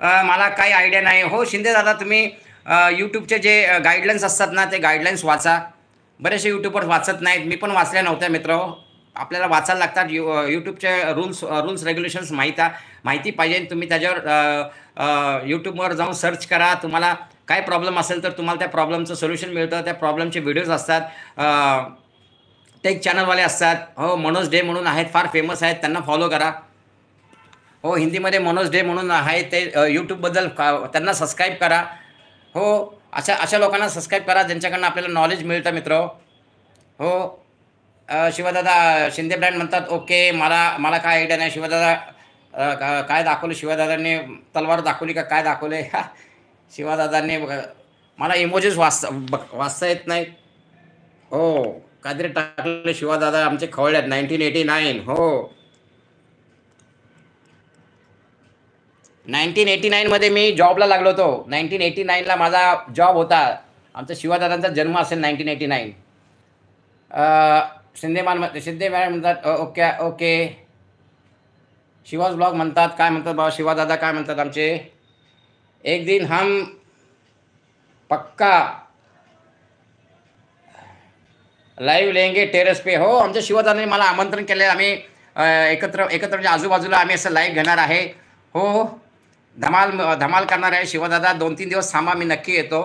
मला काही आयडिया नाही. हो शिंदे दादा, तुम्ही यूट्यूबचे जे गाईडलाईन्स असतात ना, ते गाईडलाईन्स वाचा. बरेचसे यूट्यूबर वाचत नाहीत, मी पण वाचल्या नव्हत्या मित्र. आपल्याला वाचायला लागतात. यूट्यूबचे रूल्स रेग्युलेशन्स माहिती पाहिजे. तुम्ही त्याच्यावर यूट्यूबवर जाऊन सर्च करा. तुम्हाला काय प्रॉब्लेम असेल तर तुम्हाला त्या प्रॉब्लेमचं सोल्युशन मिळतं. त्या प्रॉब्लेमचे व्हिडिओज असतात. टेक चॅनलवाले असतात. हो, मनोज डे म्हणून आहेत, फार फेमस आहेत, त्यांना फॉलो करा. हो, हिंदीमध्ये मनोज डे म्हणून आहे, ते यूट्यूबबद्दल त्यांना सबस्क्राईब करा. हो, अशा अशा लोकांना सबस्क्राईब करा ज्यांच्याकडनं आपल्याला नॉलेज मिळतं मित्र. हो, शिवदादा शिंदे ब्रँड म्हणतात. ओके, मला मला काय आयडिया नाही. शिवदादा काय दाखवलं शिवदादांनी? तलवार दाखवली का काय दाखवले? शिवदादांनी मला इमोजीस वाचता येत नाहीत. हो, काहीतरी टाकले शिवदादा आमचे खवळ्यात 1989. हो, 1989मध्ये मी जॉबला लागलो होतो. 1989ला माझा जॉब होता. आमचा शिवादादांचा जन्म असेल 1989. शिंदे मॅडम म्हणतात. Okay okay. शिवाज ब्लॉग म्हणतात. काय म्हणतात बाबा शिवादादा, काय म्हणतात आमचे? एक दिन हम पक्का लाईव्ह लेंगे टेरेस पे. हो, आमच्या शिवादादांनी मला आमंत्रण केले. आम्ही एकत्र म्हणजे आजूबाजूला आम्ही असं लाईव्ह घेणार आहे. हो, धमाल धमाल करणार आहे. शिवदादा 2-3 दिवस थांबा, मी नक्की येतो.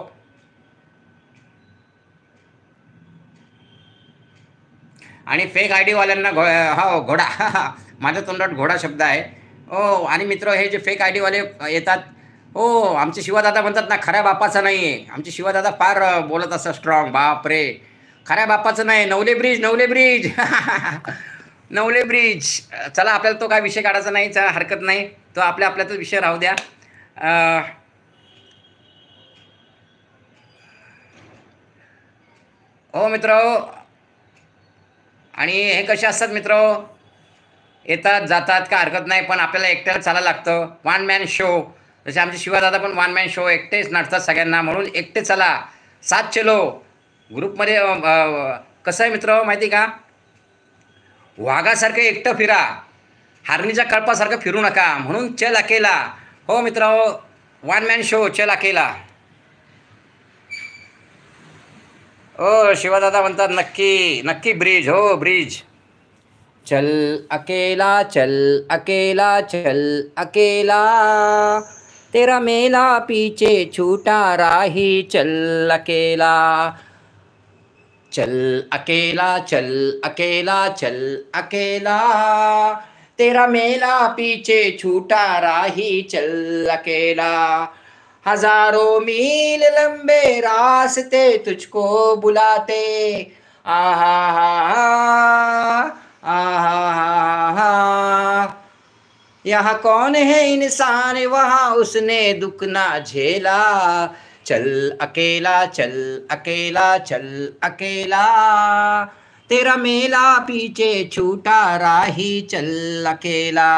आणि फेक आय डीवाल्यांना हो, घोडा. माझ्या तोंडात घोडा शब्द आहे. हो, आणि मित्र हे जे फेक आय डीवाले येतात, हो, आमचे शिवदादा म्हणतात ना, खऱ्या बापाचा नाही आहे. आमचे शिवदादा फार बोलत असतात स्ट्रॉंग. बाप रे, खऱ्या बापाचं नाही. Navale bridge, Navale bridge. Navale bridge. चला, आपल्याला तो काय विषय काढायचा नाही, चला हरकत नाही, तो आपल्यातच विषय राहू द्या. हो मित्र, आणि हे कसे असतात मित्र, येतात जातात का हरकत नाही, पण आपल्याला एकट्याला चालायला लागतं. One man show. जसे आमचे शिवादादा पण वन मॅन शो, एकटेच नाटतात सगळ्यांना, म्हणून एकटे चला, साथ चलो. ग्रुपमध्ये कसं आहे मित्र माहिती का, वाघासारखं एकटं फिरा, हारणीच्या कळपासारखं फिरू नका. म्हणून चल अकेला. हो मित्र, वन मॅन शो, चल अकेला. हो, शिवादादा म्हणतात नक्की नक्की ब्रिज. हो, ब्रिज. चल अकेला, चल अकेला, चल अकेला, तेरा मेला पीछे छूटा राही, चल अकेला. चल अकेला, चल अकेला, चल अकेला, तेरा मेला पीछे छूटा राही, चल अकेला. हजारों मील लंबे रास्ते तुझको बुलाते, आहा हा आहा, यहाँ कौन है इंसान, वहाँ उसने दुख ना झेला, चल अकेला, चल अकेला, चल अकेला, तेरा मेला पीछे छूटा राही, चल अकेला.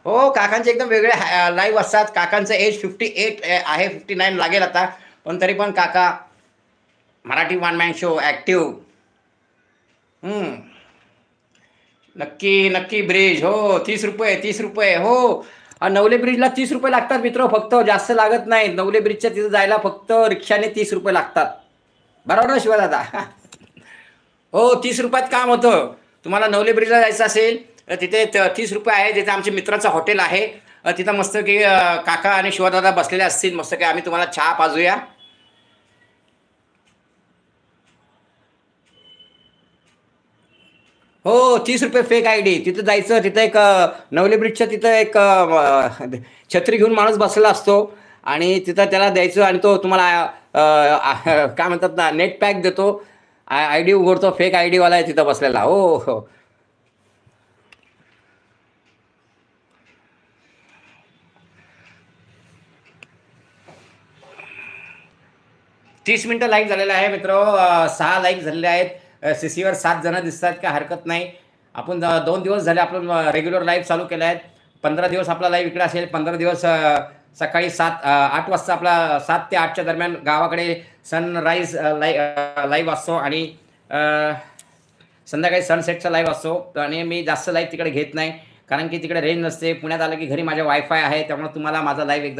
हो, काकांचे एकदम वेगळे लाईव्ह असतात. काकांचं एज 58 आहे, 59 लागेल आता, पण तरी पण काका Marathi one man show active. नक्की नक्की ब्रिज. हो, 30 रुपये, 30 रुपये. हो, नवले ब्रिजला 30 रुपये लागतात मित्र, फक्त, जास्त लागत नाही. नवले ब्रिजच्या तिथं जायला फक्त रिक्षाने 30 रुपये लागतात. बरोबर ना शिवादादा? हो, 30 रुपयात काम होतं. तुम्हाला नवले ब्रिजला जायचं असेल तर तिथे 30 रुपये आहे. तिथे आमच्या मित्राचं हॉटेल आहे. तिथं मस्त की काका आणि शिवादादा बसलेले असतील, मस्त की आम्ही तुम्हाला चहा पाजूया. हो, 30 रुपये फेक आय डी. तिथं जायचं, तिथं एक नवले ब्रिजच्या तिथं एक छत्री घेऊन माणूस बसलेला असतो, आणि तिथं त्याला द्यायचं, आणि तो तुम्हाला काय म्हणतात ना, नेट पॅक देतो. आय डी उघडतो, फेक आय डीवाला आहे तिथं बसलेला. हो हो, 30 मिनटं लाईव्ह झालेला आहे मित्र. 6 लाईव्ह झालेले आहेत. CCवर 7 जण दिसतात, काय हरकत नाही. आपण 2 दिवस झाले आपण रेग्युलर लाईव्ह चालू केले आहेत. 15 दिवस आपला लाईव्ह इकडे असेल. 15 दिवस सकाळी 8 वाजता आपला 7 ते 8च्या दरम्यान गावाकडे सनराईज लाईव्ह असतो, आणि संध्याकाळी सनसेटचा लाईव्ह असतो. आणि मी जास्त लाईव्ह तिकडे घेत नाही, कारण की तिकडे रेंज नसते. पुण्यात आलं की घरी माझ्या वायफाय आहे, त्यामुळे तुम्हाला माझा लाईव्ह एकदम